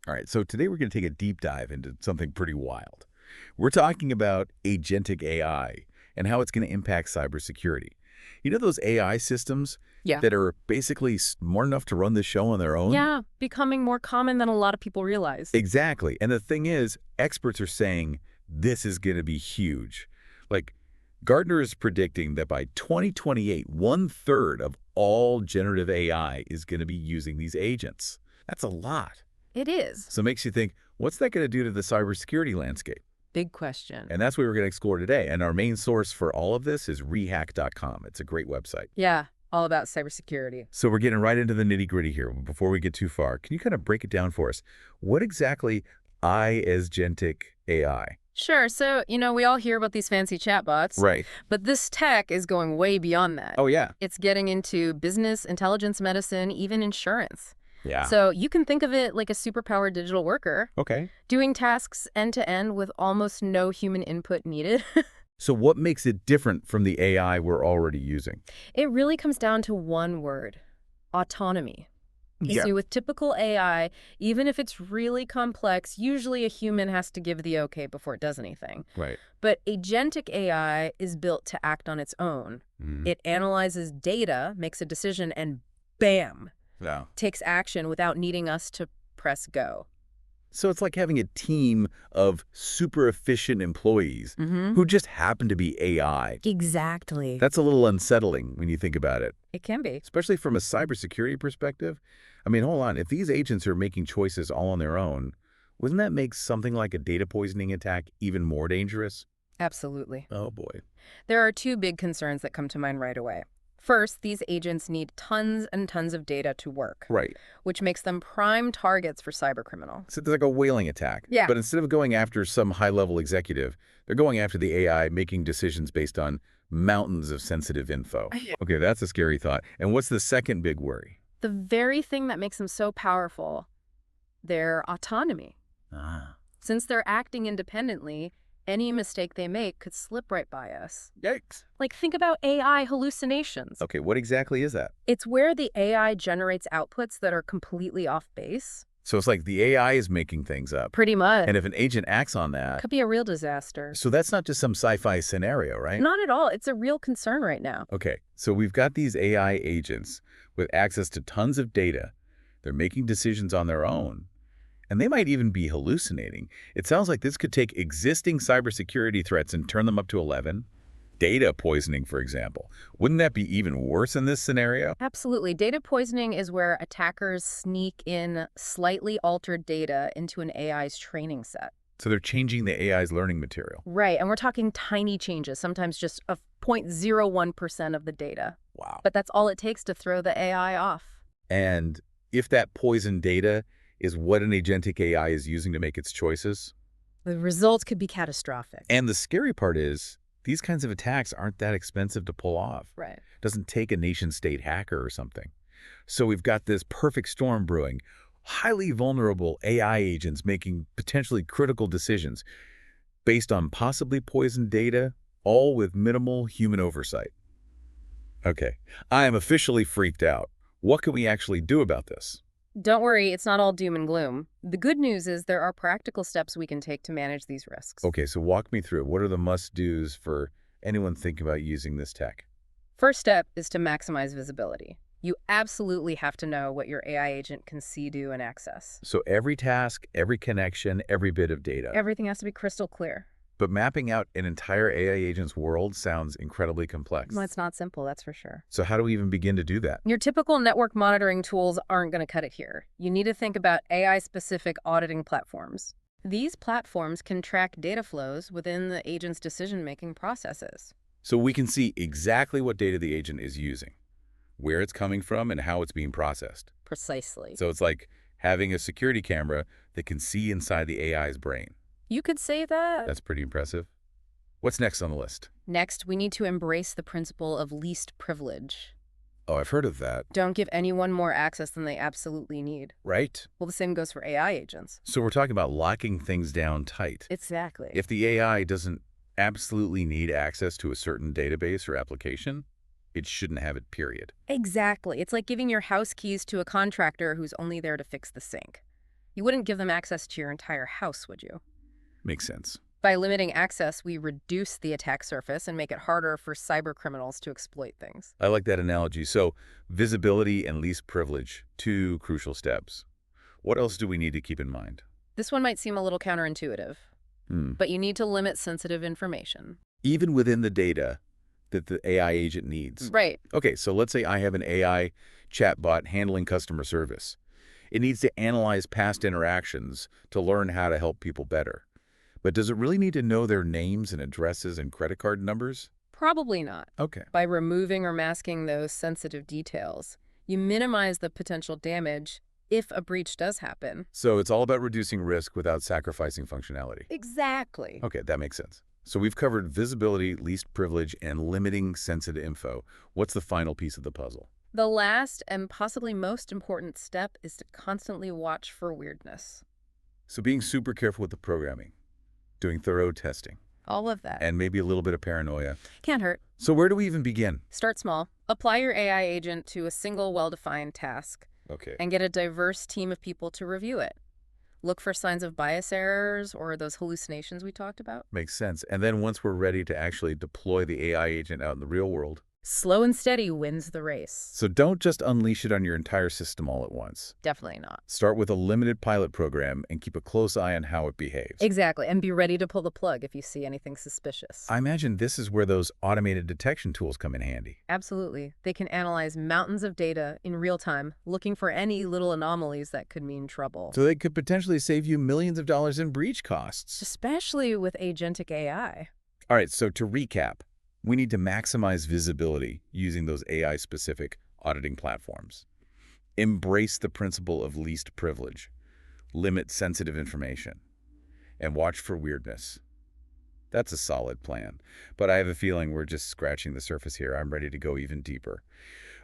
All right, so today we're going to take a deep dive into something pretty wild. We're talking about agentic AI and how it's going to impact cybersecurity. You know those AI systems Yeah. that are basically smart enough to run the show on their own? Yeah, becoming more common than a lot of people realize. Exactly. And the thing is, experts are saying this is going to be huge. Like, Gartner is predicting that by 2028, one-third of all generative AI is going to be using these agents. That's a lot. It is. So it makes you think, what's that going to do to the cybersecurity landscape? Big question. And that's what we're going to explore today. And our main source for all of this is rehack.com. It's a great website. Yeah, all about cybersecurity. So we're getting right into the nitty-gritty here. Before we get too far, can you kind of break it down for us? What exactly is agentic AI? Sure. So, we all hear about these fancy chatbots, Right. but this tech is going way beyond that. Oh, yeah. It's getting into business, intelligence, medicine, even insurance. Yeah. So you can think of it like a superpowered digital worker, Okay. doing tasks end to end with almost no human input needed. So what makes it different from the AI we're already using? It really comes down to one word: autonomy. You Yeah. see, with typical AI, even if it's really complex, usually a human has to give the okay before it does anything. Right. But agentic AI is built to act on its own. Mhm. It analyzes data, makes a decision, and bam, Yeah. takes action without needing us to press go. So it's like having a team of super efficient employees Mm-hmm. who just happen to be AI. Exactly. That's a little unsettling when you think about it, It can be. especially from a cybersecurity perspective. I mean, hold on. If these agents are making choices all on their own, wouldn't that make something like a data poisoning attack even more dangerous? Absolutely. Oh, boy. There are two big concerns that come to mind right away. First, these agents need tons and tons of data to work, Right. which makes them prime targets for cybercriminals. So it's like a whaling attack. Yeah. But instead of going after some high-level executive, they're going after the AI making decisions based on mountains of sensitive info. Yeah. Okay, that's a scary thought. And what's the second big worry? The very thing that makes them so powerful, their autonomy. Ah. Since they're acting independently, any mistake they make could slip right by us. Yikes. Like, think about AI hallucinations. Okay, what exactly is that? It's where the AI generates outputs that are completely off base. So it's like the AI is making things up. Pretty much. And if an agent acts on that, Could be a real disaster. so that's not just some sci-fi scenario, right? Not at all. It's a real concern right now. Okay, so we've got these AI agents with access to tons of data. They're making decisions on their own, and they might even be hallucinating. It sounds like this could take existing cybersecurity threats and turn them up to 11. Data poisoning, for example. Wouldn't that be even worse in this scenario? Absolutely. Data poisoning is where attackers sneak in slightly altered data into an AI's training set. So they're changing the AI's learning material. Right, and we're talking tiny changes, sometimes just a 0.01% of the data. Wow. But that's all it takes to throw the AI off. And if that poisoned data is what an agentic AI is using to make its choices, The results could be catastrophic. and the scary part is, these kinds of attacks aren't that expensive to pull off. Right. It doesn't take a nation-state hacker or something. So we've got this perfect storm brewing, highly vulnerable AI agents making potentially critical decisions based on possibly poisoned data, all with minimal human oversight. Okay, I am officially freaked out. What can we actually do about this? Don't worry, it's not all doom and gloom. The good news is there are practical steps we can take to manage these risks. Okay, so walk me through it. What are the must-dos for anyone thinking about using this tech? First step is to maximize visibility. You absolutely have to know what your AI agent can see, do, and access. So every task, every connection, every bit of data. Everything has to be crystal clear. But mapping out an entire AI agent's world sounds incredibly complex. Well, it's not simple, that's for sure. So how do we even begin to do that? Your typical network monitoring tools aren't going to cut it here. You need to think about AI-specific auditing platforms. These platforms can track data flows within the agent's decision-making processes. So we can see exactly what data the agent is using, where it's coming from, and how it's being processed. Precisely. So it's like having a security camera that can see inside the AI's brain. You could say that. That's pretty impressive. What's next on the list? Next, we need to embrace the principle of least privilege. Oh, I've heard of that. Don't give anyone more access than they absolutely need. Right? Well, the same goes for AI agents. So we're talking about locking things down tight. Exactly. If the AI doesn't absolutely need access to a certain database or application, it shouldn't have it, period. Exactly. It's like giving your house keys to a contractor who's only there to fix the sink. You wouldn't give them access to your entire house, would you? Makes sense. By limiting access, we reduce the attack surface and make it harder for cyber criminals to exploit things. I like that analogy. So, visibility and least privilege, two crucial steps. What else do we need to keep in mind? This one might seem a little counterintuitive, Hmm. but you need to limit sensitive information. Even within the data that the AI agent needs. Right. Okay, so let's say I have an AI chatbot handling customer service. It needs to analyze past interactions to learn how to help people better. But does it really need to know their names and addresses and credit card numbers? Probably not. Okay. By removing or masking those sensitive details, you minimize the potential damage if a breach does happen. So it's all about reducing risk without sacrificing functionality. Exactly. Okay, that makes sense. So we've covered visibility, least privilege, and limiting sensitive info. What's the final piece of the puzzle? The last and possibly most important step is to constantly watch for weirdness. So being super careful with the programming, doing thorough testing, All of that. and maybe a little bit of paranoia. Can't hurt. So where do we even begin? Start small. Apply your AI agent to a single well-defined task Okay. and get a diverse team of people to review it. Look for signs of bias errors or those hallucinations we talked about. Makes sense. And then once we're ready to actually deploy the AI agent out in the real world, Slow and steady wins the race. so don't just unleash it on your entire system all at once. Definitely not. Start with a limited pilot program and keep a close eye on how it behaves. Exactly. And be ready to pull the plug if you see anything suspicious. I imagine this is where those automated detection tools come in handy. Absolutely. They can analyze mountains of data in real time, looking for any little anomalies that could mean trouble. So they could potentially save you millions of dollars in breach costs. Especially with agentic AI. All right, so to recap, we need to maximize visibility using those AI-specific auditing platforms. Embrace the principle of least privilege. Limit sensitive information. And watch for weirdness. That's a solid plan. But I have a feeling we're just scratching the surface here. I'm ready to go even deeper.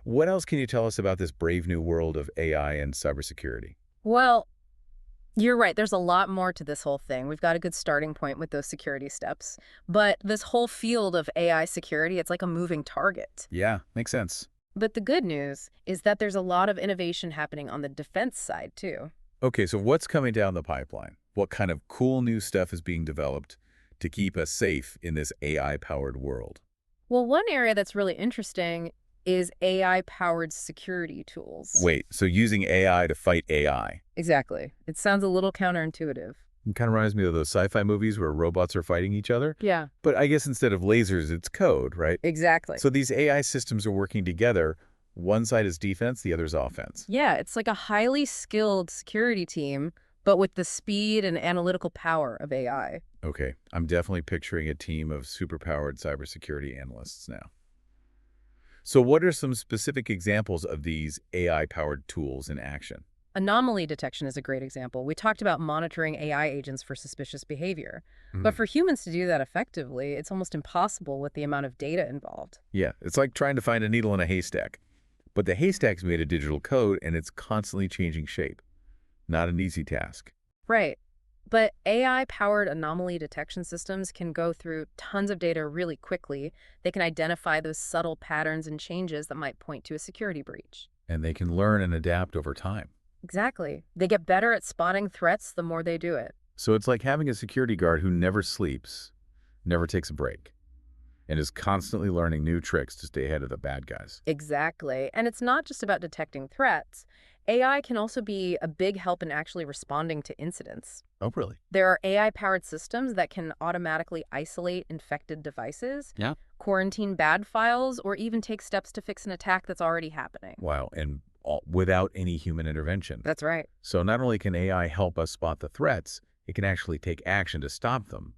What else can you tell us about this brave new world of AI and cybersecurity? Well, you're right. There's a lot more to this whole thing. We've got a good starting point with those security steps. But this whole field of AI security, it's like a moving target. Yeah, makes sense. But the good news is that there's a lot of innovation happening on the defense side, too. Okay, so what's coming down the pipeline? What kind of cool new stuff is being developed to keep us safe in this AI-powered world? Well, one area that's really interesting is AI-powered security tools. Wait, so using AI to fight AI? Exactly. It sounds a little counterintuitive. It kind of reminds me of those sci-fi movies where robots are fighting each other. Yeah, But I guess instead of lasers, it's code, right? exactly. So these AI systems are working together. One side is defense, the other's offense. Yeah, it's like a highly skilled security team, but with the speed and analytical power of AI. Okay, I'm definitely picturing a team of superpowered cybersecurity analysts now. So what are some specific examples of these AI-powered tools in action? Anomaly detection is a great example. We talked about monitoring AI agents for suspicious behavior. Mhm. But for humans to do that effectively, it's almost impossible with the amount of data involved. Yeah, it's like trying to find a needle in a haystack. But the haystack's made of digital code and it's constantly changing shape. Not an easy task. Right. But AI-powered anomaly detection systems can go through tons of data really quickly. They can identify those subtle patterns and changes that might point to a security breach. And they can learn and adapt over time. Exactly. They get better at spotting threats the more they do it. So it's like having a security guard who never sleeps, never takes a break, and is constantly learning new tricks to stay ahead of the bad guys. Exactly. And it's not just about detecting threats. AI can also be a big help in actually responding to incidents. Oh, really? There are AI-powered systems that can automatically isolate infected devices, Yeah. quarantine bad files, or even take steps to fix an attack that's already happening. Wow, and without any human intervention. That's right. So not only can AI help us spot the threats, it can actually take action to stop them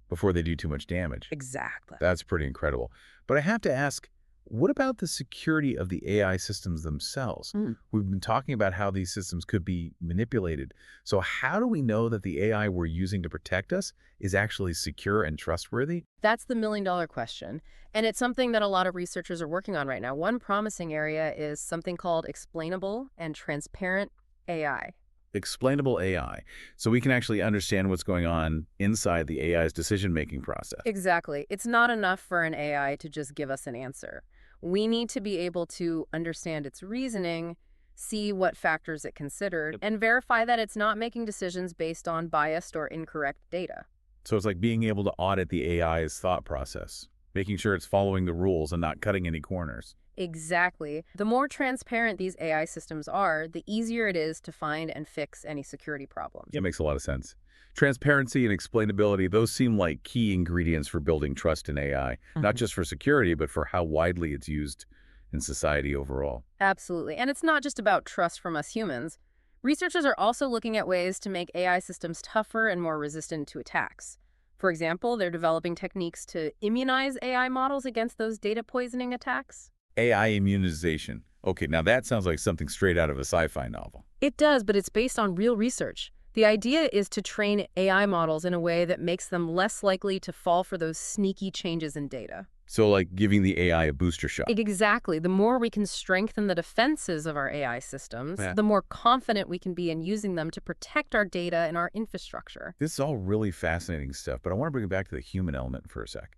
before they do too much damage. Exactly. That's pretty incredible. But I have to ask, what about the security of the AI systems themselves? We've been talking about how these systems could be manipulated. So how do we know that the AI we're using to protect us is actually secure and trustworthy? That's the million-dollar question. And it's something that a lot of researchers are working on right now. One promising area is something called explainable and transparent AI. Explainable AI. So we can actually understand what's going on inside the AI's decision-making process. Exactly. It's not enough for an AI to just give us an answer. We need to be able to understand its reasoning, see what factors it considered, Yep. and verify that it's not making decisions based on biased or incorrect data. So it's like being able to audit the AI's thought process, making sure it's following the rules and not cutting any corners. Exactly. The more transparent these AI systems are, the easier it is to find and fix any security problems. Yeah, makes a lot of sense. Transparency and explainability, those seem like key ingredients for building trust in AI, not Mhm. just for security, but for how widely it's used in society overall. Absolutely. And it's not just about trust from us humans. Researchers are also looking at ways to make AI systems tougher and more resistant to attacks. For example, they're developing techniques to immunize AI models against those data poisoning attacks. AI immunization. Okay, now that sounds like something straight out of a sci-fi novel. It does, but it's based on real research. The idea is to train AI models in a way that makes them less likely to fall for those sneaky changes in data. So like giving the AI a booster shot. Exactly. The more we can strengthen the defenses of our AI systems, Yeah. the more confident we can be in using them to protect our data and our infrastructure. This is all really fascinating stuff, but I want to bring it back to the human element for a sec.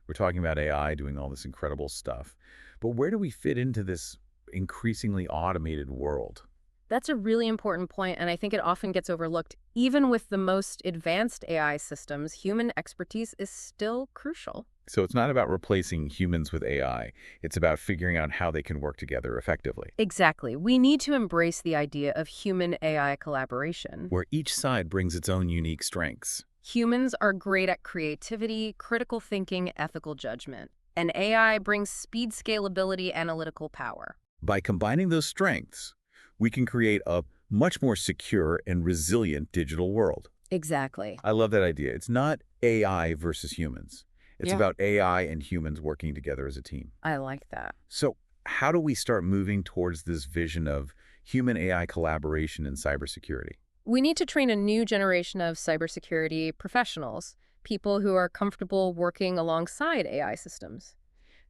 We're talking about AI doing all this incredible stuff, but where do we fit into this increasingly automated world? That's a really important point, and I think it often gets overlooked. Even with the most advanced AI systems, human expertise is still crucial. So it's not about replacing humans with AI. It's about figuring out how they can work together effectively, Exactly. We need to embrace the idea of human AI collaboration. where each side brings its own unique strengths. Humans are great at creativity, critical thinking, ethical judgment, and AI brings speed, scalability, analytical power. By combining those strengths, we can create a much more secure and resilient digital world. Exactly. I love that idea. It's not AI versus humans. It's Yeah. about AI and humans working together as a team. I like that. So how do we start moving towards this vision of human AI collaboration in cybersecurity? We need to train a new generation of cybersecurity professionals, people who are comfortable working alongside AI systems,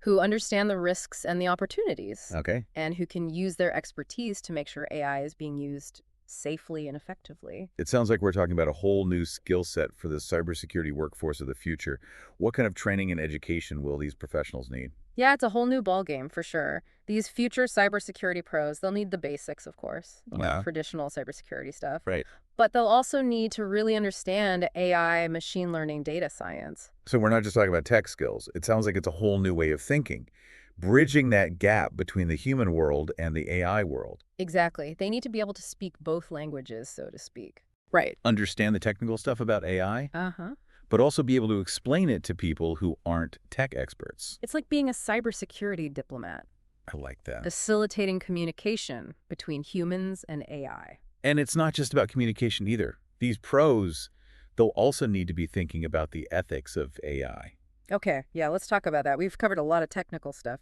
who understand the risks and the opportunities, Okay. and who can use their expertise to make sure AI is being used safely and effectively. It sounds like we're talking about a whole new skill set for the cybersecurity workforce of the future. What kind of training and education will these professionals need? Yeah, it's a whole new ballgame for sure. These future cybersecurity pros, they'll need the basics, of course, Yeah. traditional cybersecurity stuff, Right. but they'll also need to really understand AI, machine learning, data science. So we're not just talking about tech skills. It sounds like it's a whole new way of thinking, bridging that gap between the human world and the AI world. Exactly. They need to be able to speak both languages, so to speak. Right. Understand the technical stuff about AI, Uh-huh. but also be able to explain it to people who aren't tech experts. It's like being a cybersecurity diplomat, I like that. facilitating communication between humans and AI. And it's not just about communication either. These pros, they'll also need to be thinking about the ethics of AI. Okay, yeah, let's talk about that. We've covered a lot of technical stuff.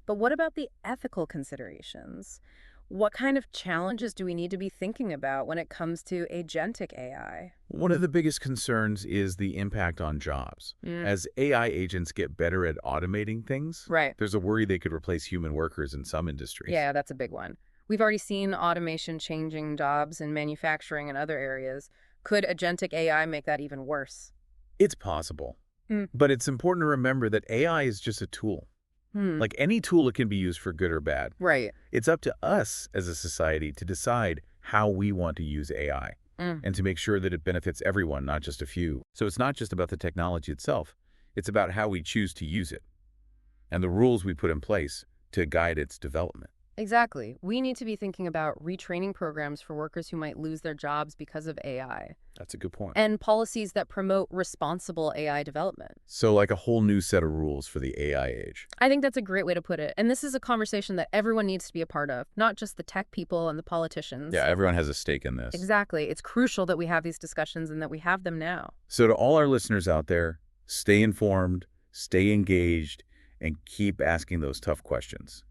But what about the ethical considerations? What kind of challenges do we need to be thinking about when it comes to agentic AI? One of the biggest concerns is the impact on jobs. Mm, As AI agents get better at automating things, right. there's a worry they could replace human workers in some industries. Yeah, that's a big one. We've already seen automation changing jobs in manufacturing and other areas. Could agentic AI make that even worse? It's possible, Mm. but it's important to remember that AI is just a tool. Hmm. Like any tool, it can be used for good or bad. Right. It's up to us as a society to decide how we want to use AI Mm. and to make sure that it benefits everyone, not just a few. So it's not just about the technology itself. It's about how we choose to use it and the rules we put in place to guide its development. Exactly. We need to be thinking about retraining programs for workers who might lose their jobs because of AI, That's a good point. and policies that promote responsible AI development. So like a whole new set of rules for the AI age. I think that's a great way to put it. And this is a conversation that everyone needs to be a part of, not just the tech people and the politicians. Yeah, everyone has a stake in this. Exactly. It's crucial that we have these discussions and that we have them now. So to all our listeners out there, stay informed, stay engaged, and keep asking those tough questions.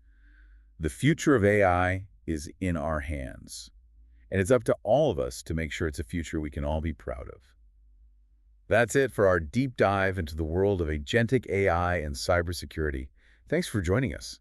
The future of AI is in our hands, and it's up to all of us to make sure it's a future we can all be proud of. That's it for our deep dive into the world of agentic AI and cybersecurity. Thanks for joining us.